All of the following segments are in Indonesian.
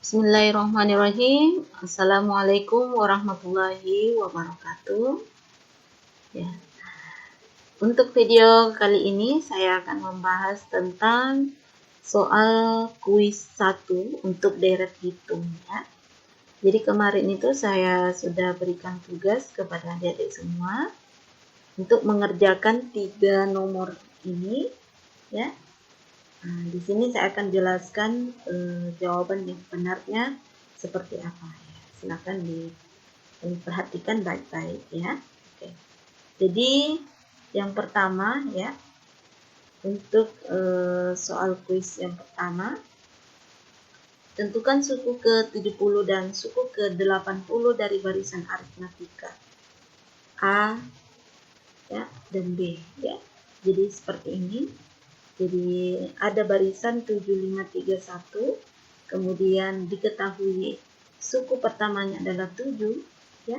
Bismillahirrahmanirrahim. Assalamualaikum warahmatullahi wabarakatuh. Ya. Untuk video kali ini saya akan membahas tentang soal kuis 1 untuk deret hitung ya. Jadi kemarin itu saya sudah berikan tugas kepada adik-adik semua untuk mengerjakan 3 nomor ini ya. Nah, di sini saya akan jelaskan jawaban yang benarnya seperti apa ya. Silakan diperhatikan baik-baik ya. Oke. Jadi yang pertama ya, untuk soal kuis yang pertama, tentukan suku ke-70 dan suku ke-80 dari barisan aritmatika A ya dan B ya. Jadi seperti ini. Jadi ada barisan 7531, kemudian diketahui suku pertamanya adalah 7 ya.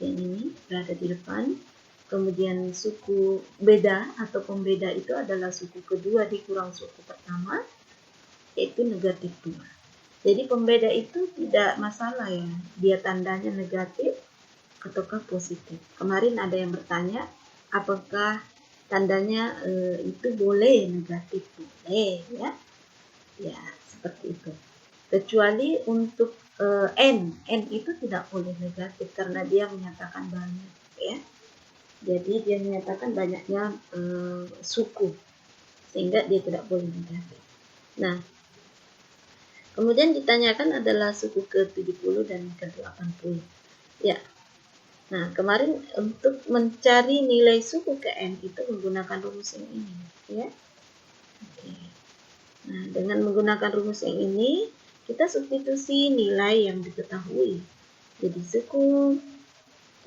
Yang ini berada di depan. Kemudian suku beda atau pembeda itu adalah suku kedua dikurang suku pertama, yaitu negatif 2. Jadi pembeda itu tidak masalah ya, dia tandanya negatif ataukah positif. Kemarin ada yang bertanya apakah tandanya itu boleh negatif, boleh ya seperti itu, kecuali untuk n itu tidak boleh negatif karena dia menyatakan banyak ya. Jadi dia menyatakan banyaknya suku sehingga dia tidak boleh negatif. Nah, kemudian ditanyakan adalah suku ke-70 dan ke-80 ya. Nah, kemarin untuk mencari nilai suku ke n itu menggunakan rumus yang ini ya. Oke. Nah, dengan menggunakan rumus yang ini kita substitusi nilai yang diketahui. Jadi suku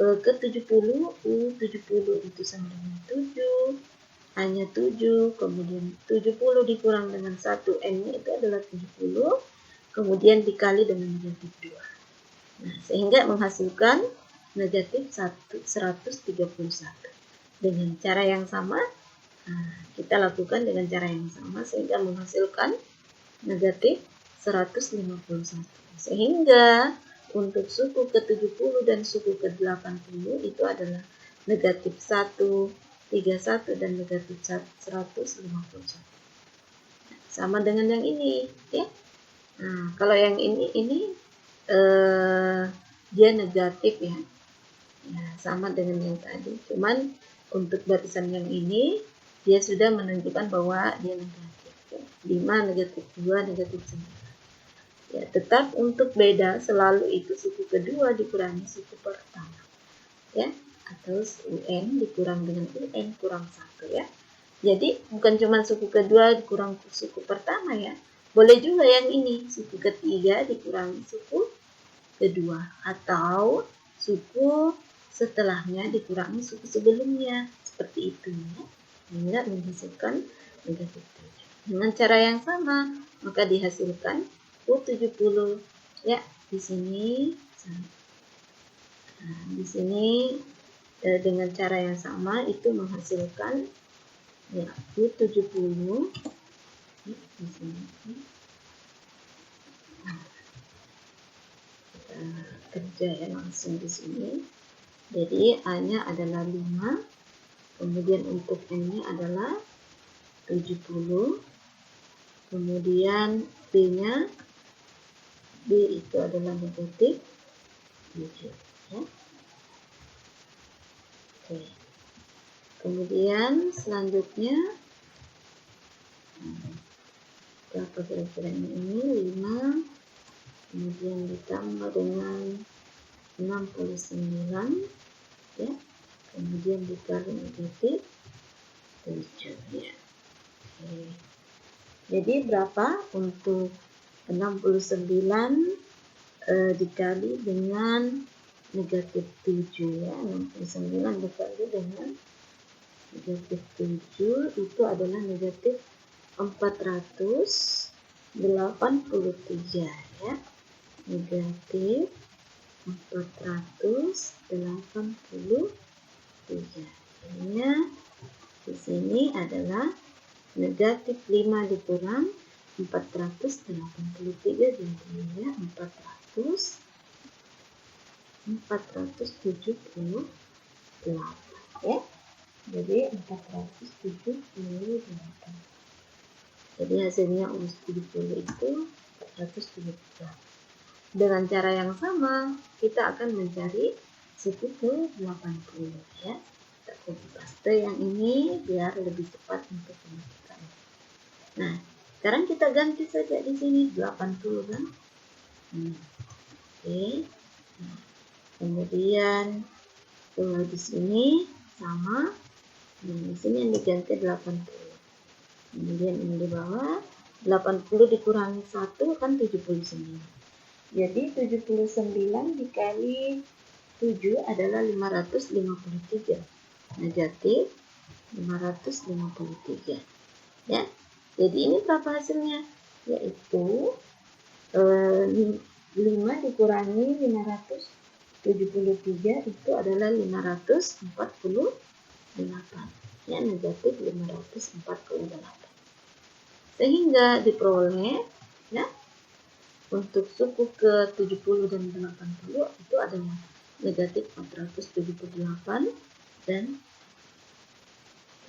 ke-70 U70 itu sama dengan 7, hanya 7, kemudian 70 dikurang dengan 1 n-nya itu adalah 70, kemudian dikali dengan negatif 2. Nah, sehingga menghasilkan negatif 131. Dengan cara yang sama, kita lakukan dengan cara yang sama sehingga menghasilkan negatif 151. Sehingga untuk suku ke-70 dan suku ke-80 itu adalah negatif 1, 31 dan negatif 151. Sama dengan yang ini ya. Nah, kalau yang ini dia negatif ya. Ya, sama dengan yang tadi, cuman untuk barisan yang ini dia sudah menunjukkan bahwa dia negatif ya. 5, negatif 2, negatif 9 ya. Tetap untuk beda selalu itu suku kedua dikurangi suku pertama ya, atau UN dikurang dengan UN kurang 1 ya. Jadi bukan cuma suku kedua dikurang suku pertama ya, boleh juga yang ini suku ketiga dikurangi suku kedua, atau suku setelahnya dikurangi suku sebelumnya, seperti itu ya, hingga menghasilkan negatif 7. Dengan cara yang sama maka dihasilkan U70 ya. Di sini dengan cara yang sama itu menghasilkan ya U70 ya, di sini. Kita kerja ya langsung di sini. Jadi A-nya adalah 5, kemudian untuk N-nya adalah 70, kemudian B-nya, B itu adalah negatif 7 ya. Oke. Kemudian selanjutnya berapa kira-kira ini? 5, kemudian ditambah dengan 69 ya, kemudian dikali negatif 7 ya. Oke. Jadi berapa untuk 69 dikali dengan negatif 7 ya. 69 dikali dengan negatif 7 itu adalah negatif 483 ya. Negatif 483. Artinya di sini adalah negatif 5 dikurang 483 jadinya 478 ya. Jadi 478. Jadi hasilnya U70 itu 478. Dengan cara yang sama, kita akan mencari suku ke-80 ya. Kita copy paste yang ini biar lebih cepat untuk pemetikan. Nah, sekarang kita ganti saja di sini 80 kan. Oke. Nah, kemudian di sini sama. Nah, di sini yang diganti 80. Kemudian ini di bawah 80 dikurangi 1 kan 79. Jadi 79 dikali 7 adalah 553. Negatif 553. Ya. Jadi ini berapa hasilnya? Yaitu 5 dikurangi 573 itu adalah 548. Ya, negatif 548. Sehingga diperoleh ya untuk suku ke-70 dan 80 itu adalah negatif 478 dan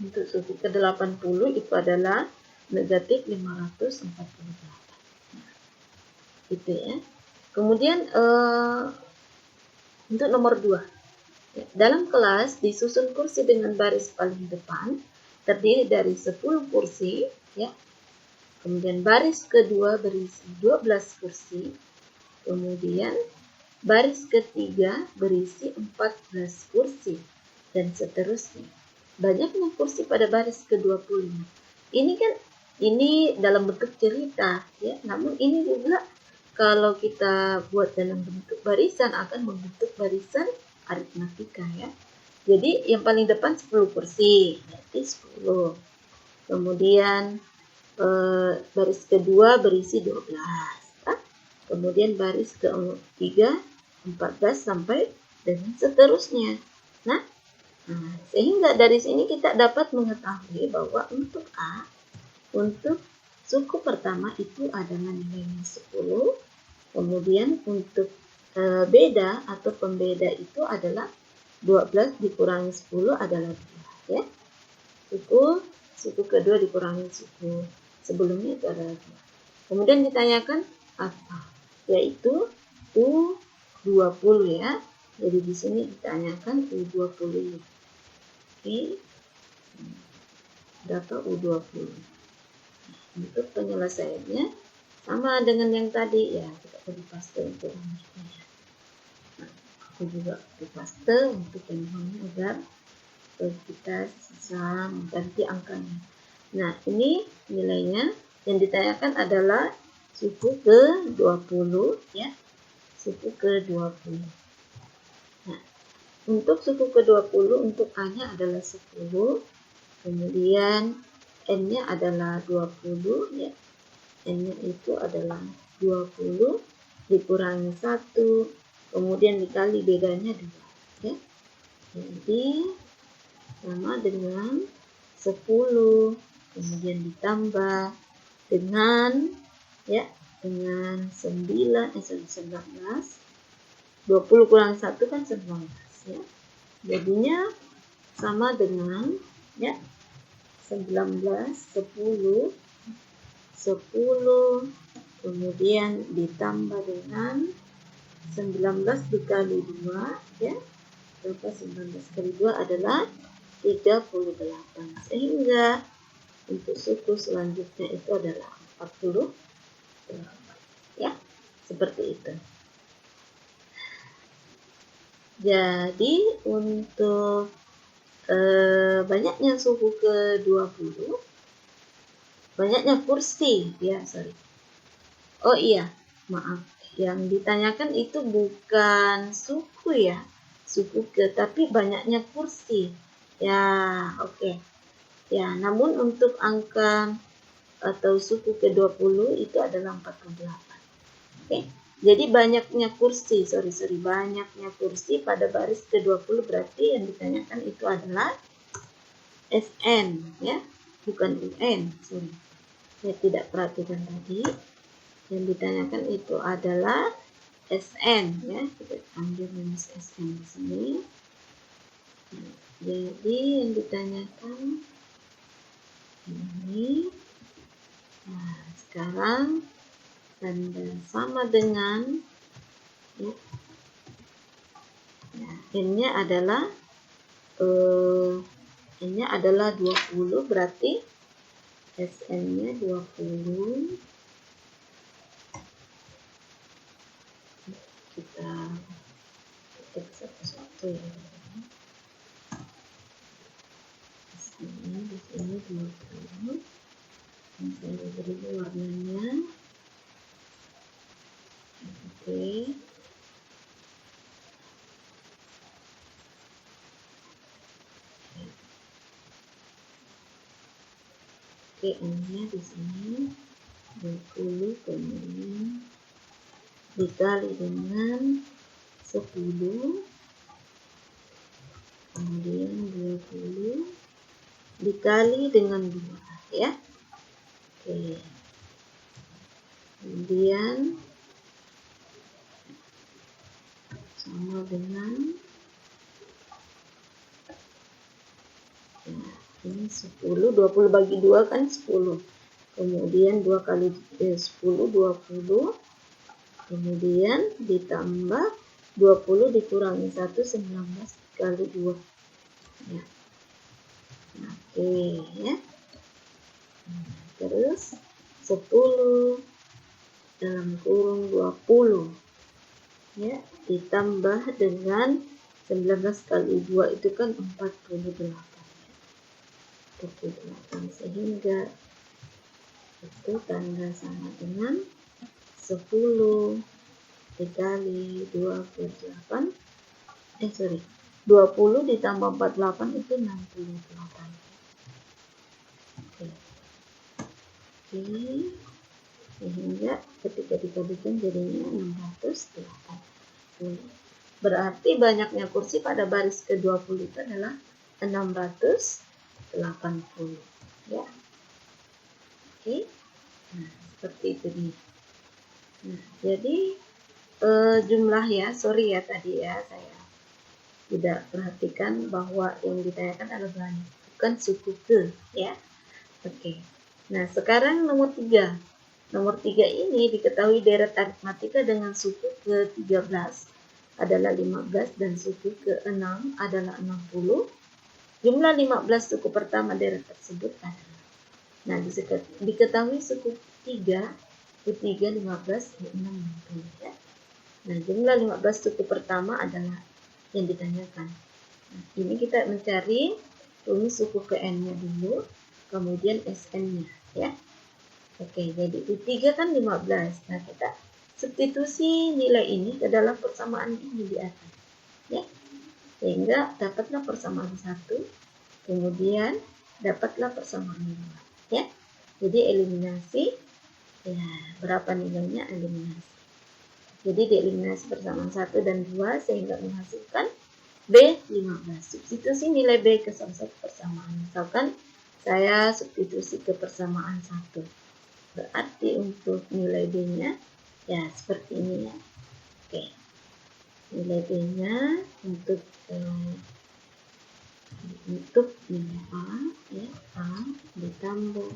untuk suku ke-80 itu adalah negatif 548. Nah, gitu ya. Kemudian untuk nomor 2. Ya, dalam kelas disusun kursi dengan baris paling depan terdiri dari 10 kursi ya. Kemudian baris kedua berisi 12 kursi. Kemudian baris ketiga berisi 14 kursi dan seterusnya. Banyaknya kursi pada baris ke-20. Ini dalam bentuk cerita ya. Namun ini juga kalau kita buat dalam bentuk barisan akan membentuk barisan aritmatika ya. Jadi yang paling depan 10 kursi, berarti 10. Kemudian baris kedua berisi 12. Kemudian baris ketiga 14 sampai dan seterusnya. Nah, sehingga dari sini kita dapat mengetahui bahwa untuk A, untuk suku pertama itu adalah nilainya 10. Kemudian untuk beda atau pembeda itu adalah 12 dikurangi 10 adalah 2 ya. Suku kedua dikurangi suku sebelumnya itu adalah 2. Kemudian ditanyakan apa? Yaitu U20 ya. Jadi di sini ditanyakan U20. Oke. Berapa U20? Untuk penyelesaiannya sama dengan yang tadi ya, kita copy paste untuk rumusnya. Nah, aku juga copy paste untuk handphonenya agar kita bisa mengganti angkanya. Nah, ini nilainya yang ditanyakan adalah suku ke-20 ya. Suku ke-20. Nah, untuk suku ke-20 untuk A-nya adalah 10. Kemudian N-nya adalah 20 ya. N-nya itu adalah 20 dikurangi 1. Kemudian dikali bedanya 2 ya. Jadi sama dengan 10. Kemudian ditambah dengan ya dengan 19. 20 kurang 1 kan 19 ya. Jadinya sama dengan ya 19 10 kemudian ditambah dengan 19 dikali 2 ya. Berapa 19 kali 2 adalah 38. Sehingga untuk suku selanjutnya itu adalah 48. Ya, seperti itu. Jadi untuk banyaknya suku ke-20, banyaknya kursi ya, Oh iya, maaf. Yang ditanyakan itu bukan suku ya, suku ke, tapi banyaknya kursi. Ya, oke. Ya, namun untuk angka atau suku ke-20 itu adalah 48. Oke. Jadi banyaknya kursi, banyaknya kursi pada baris ke-20 berarti yang ditanyakan itu adalah SN ya, bukan UN, Saya tidak perhatikan tadi. Yang ditanyakan itu adalah SN ya. Kita ambil minus SN di sini. Nah, jadi yang ditanyakan ini. Nah, sekarang tanda sama dengan ya, N-nya adalah N-nya adalah 20, berarti SN-nya 20. Kita ketik satu-satu ya. Di sini 20. Ini saya beri warnanya. Oke. Oke, N-nya di sini 20, kemudian dikali dengan 10, kemudian 20 dikali dengan 2 ya. Oke. Kemudian sama dengan ini 10, 20 bagi 2 kan 10. Kemudian 2 kali 10, 20. Kemudian ditambah 20 dikurangi 1, 19 kali 2. Ya. Oke ya. Terus 10 dalam kurung 20 ya, ditambah dengan 19 kali 2 itu kan 48. 48 sehingga itu tanda sama dengan 10 dikali 28 20 ditambah 48 itu 68. Oke. Sehingga ketika dikalikan jadinya 680. Berarti banyaknya kursi pada baris ke-20 itu adalah 680 ya. Oke. Nah, seperti itu nih. Nah, jadi jumlah ya, sorry ya tadi ya saya tidak perhatikan bahwa yang ditanyakan adalah banyak, bukan suku ke ya. Oke. Nah, sekarang nomor 3. Nomor 3 ini diketahui deret aritmatika dengan suku ke-13 adalah 15 dan suku ke-6 adalah 60. Jumlah 15 suku pertama deret tersebut adalah. Nah, diketahui suku 3, ke-3 15, ke-6 60 ya. Nah, jumlah 15 suku pertama adalah yang ditanyakan. Nah, ini kita mencari rumus suku ke N-nya dulu, kemudian SN-nya ya. Oke, jadi U3 kan 15. Nah, kita substitusi nilai ini ke dalam persamaan ini di atas. Ya. Sehingga dapatlah persamaan 1, kemudian dapatlah persamaan 2. Ya. Jadi eliminasi, ya berapa nilainya eliminasi. Jadi dieliminasi persamaan 1 dan 2 sehingga menghasilkan B15. Substitusi nilai B ke salah satu persamaan. Misalkan saya substitusi ke persamaan 1. Berarti untuk nilai B-nya ya seperti ini ya. Oke. Nilai B-nya untuk nilai A ya, A ditambah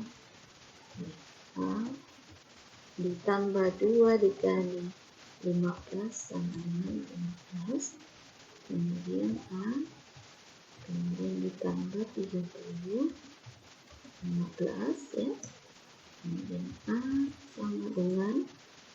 2 dikali 15 sama dengan 15. Kemudian A, kemudian ditambah 30 15 ya. Kemudian A sama dengan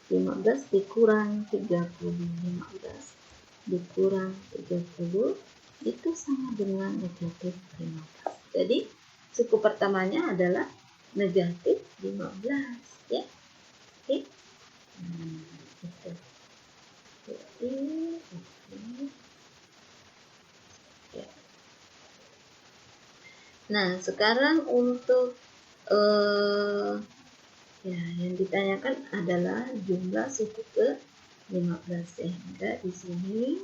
15 dikurang 30. 15 dikurang 30 itu sama dengan negatif 15. Jadi suku pertamanya adalah negatif 15 ya. Oke. Gitu. Ya. Nah, sekarang untuk ya, yang ditanyakan adalah jumlah suku ke-15 sehingga di sini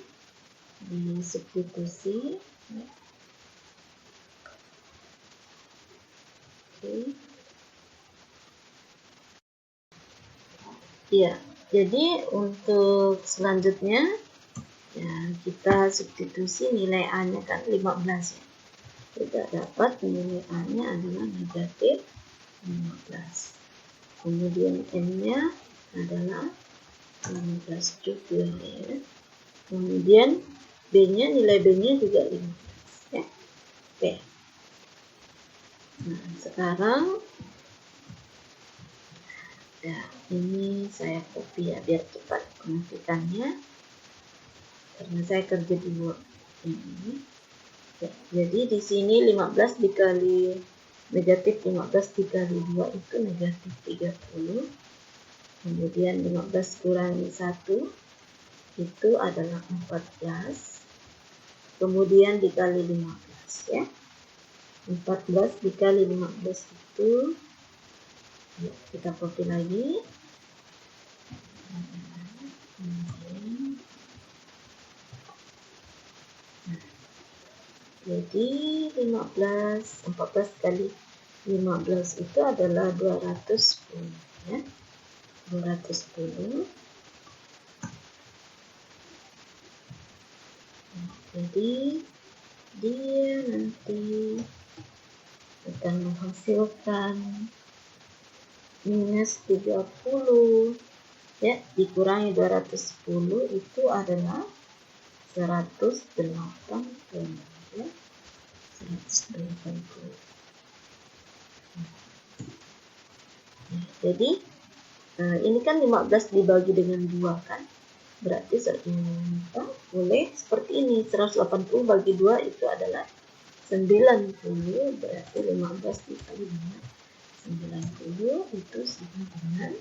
disubstitusi ya. Oke. Ya, jadi untuk selanjutnya ya, kita substitusi nilai A-nya kan 15 ya. Kita dapat nilai A-nya adalah negatif 15. Kemudian N-nya adalah 15 juga ya. Kemudian B-nya, nilai B-nya juga 15 ya. Oke. Nah, sekarang ya, ini saya copy ya biar cepat pengetikannya. Karena saya kerja di Word ini. Ya, jadi di sini 15 dikali negatif 15 dikali 2 itu negatif 30. Kemudian 15 kurangi 1 itu adalah 14. Kemudian dikali 15 ya. 14 dikali 15 itu ya, kita copy lagi. Jadi 14 kali 15 itu adalah 210 ya. 210. Jadi dia nanti akan menghasilkan minus 30 ya, dikurangi 210 itu adalah 180 ya. 180. Jadi ini kan 15 dibagi dengan 2 kan, berarti boleh seperti ini, 180 bagi 2 itu adalah 90, berarti 15 dikali dengan 90 itu sama dengan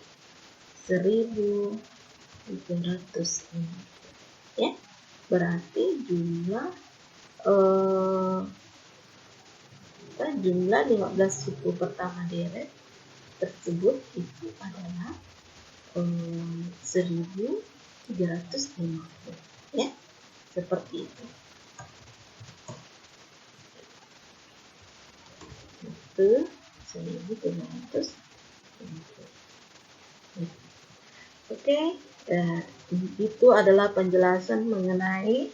1300 ya. Berarti jumlah 15 suku pertama deret tersebut itu adalah 1350 ya, seperti itu. Itu 1350. Oke, itu adalah penjelasan mengenai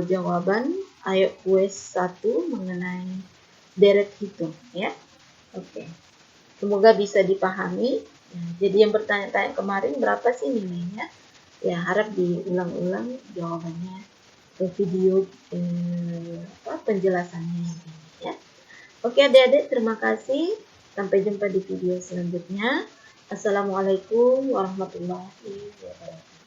jawaban IELTS Quiz 1 mengenai deret hitung ya. Oke. Semoga bisa dipahami. Jadi yang bertanya-tanya kemarin berapa sih nilainya? Ya, harap diulang-ulang jawabannya ke video penjelasannya ini ya. Oke adik-adik, terima kasih. Sampai jumpa di video selanjutnya. Assalamualaikum warahmatullahi wabarakatuh.